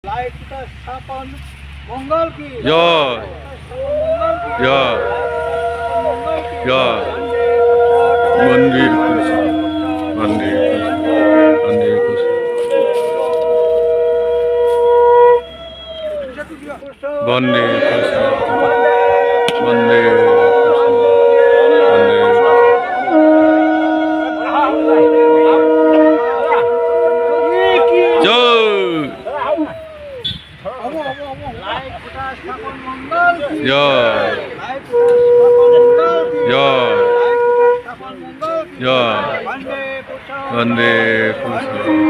स्थापन मंगल की जय जय जय मंदिर खुश मंदिर मंदिर खुश मंदिर खुश मंदिर वंदे वंदे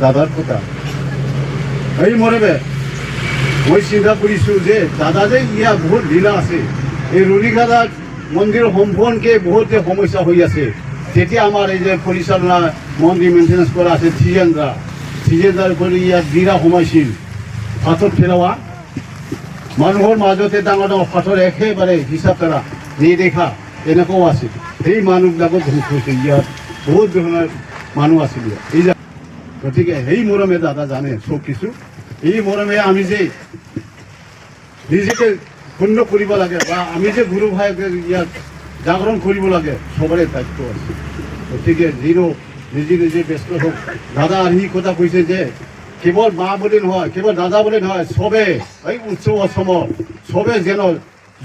দাদার কথা এই মরবে মই চিন্তা কৰিছোঁ যে দাদা যে ইয়াত বহুত লীলা আছে এই ৰুণিঘাটা মন্দিৰ সম্পূৰ্ণকে বহুত যে সমস্যা হৈ আছে তেতিয়া আমাৰ এই যে পৰিচালনা মন্দিৰ মেইনটেনেন্স কৰা আছে থিজেন্দ্ৰাৰ কৰি ইয়াত বিৰা সোমাইছিল পাথৰ ফেৰোৱা মানুহৰ মাজতে ডাঙৰ ডাঙৰ পাথৰ একেবাৰে হিচাপ কৰা নেদেখা এনেকুৱাও আছিল সেই মানুহবিলাকক ধ্বংস হৈছে ইয়াত বহুত ধৰণৰ মানুহ আছিল এই গতিকে সেই মৰমে দাদা জানে চব কিছু এই মৰমে আমি যে নিজকে পূৰ্ণ কৰিব লাগে বা আমি যে গুৰু ভাই ইয়াত জাগৰণ কৰিব লাগে সবৰে দায়িত্ব আছে গতিকে নিজে নিজে ব্যস্ত হওক দাদা আৰু সি কথা কৈছে যে কেৱল মা বুলি নহয় কেৱল দাদা বুলি নহয় চবে এই উৎসৱ অসমত চবে যেন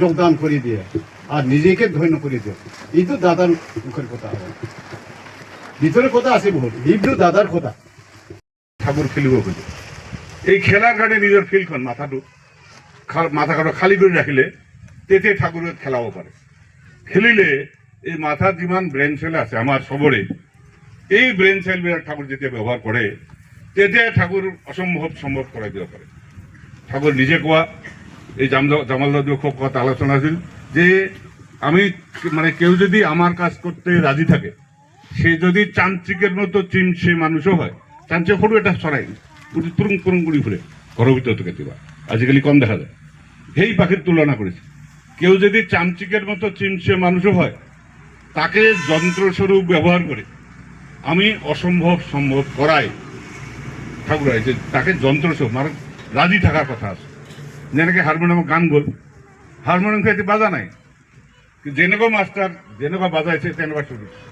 যোগদান কৰি দিয়ে আৰু নিজেকে ধন্য কৰি দিয়ে এইটো দাদাৰ মুখৰ কথা হয় ভিতৰৰ কথা আছে বহুত এইটো দাদাৰ কথা ঠাকুর খেলিব খোঁজে এই খেলার কারণে নিজের ফিল্ডখন মাথাটা খালি করে রাখিলে তেতে ঠাকুরের খেলাব পারে খেলিলে এই মাথার যিমান ব্রেন সেল আছে আমার সবরে এই ব্রেন সেলবিলাক ঠাকুর যেতিয়া ব্যবহার করে তেতিয়া ঠাকুর অসম্ভব সম্ভব করাই দিব পারে ঠাকুর নিজে কোয়া এই জামাল দাদু খুব কথা আলোচনা আছিল যে আমি মানে কেউ যদি আমার কাজ করতে রাজি থাকে সে যদি চান্ত্রিকের মতো চিমসে মানুষও হয় চাঞ্চে সৰু এটা চৰাই পুৰুং পুৰুং কৰি ফুৰে ঘৰৰ ভিতৰতো কেতিয়াবা আজিকালি কম দেখা যায় সেই পাখির তুলনা করেছে কেউ যদি চামচিকের মতো চিমসে মানুষও হয় তাকে যন্ত্রস্বরূপ ব্যবহার করে আমি অসম্ভব সম্ভব করাই ঠাকুর আছে তাকে যন্ত্রস্বরূপ মানে রাজি থাকার কথা আছে যেনেকে হারমোনিয়াম গান গ'ল হারমোনিয়াম খাইতে বাজা নাই যেনেকুৱা মাষ্টাৰ যেনেকুৱা বাজাইছে তেনেকুৱা শুনিছে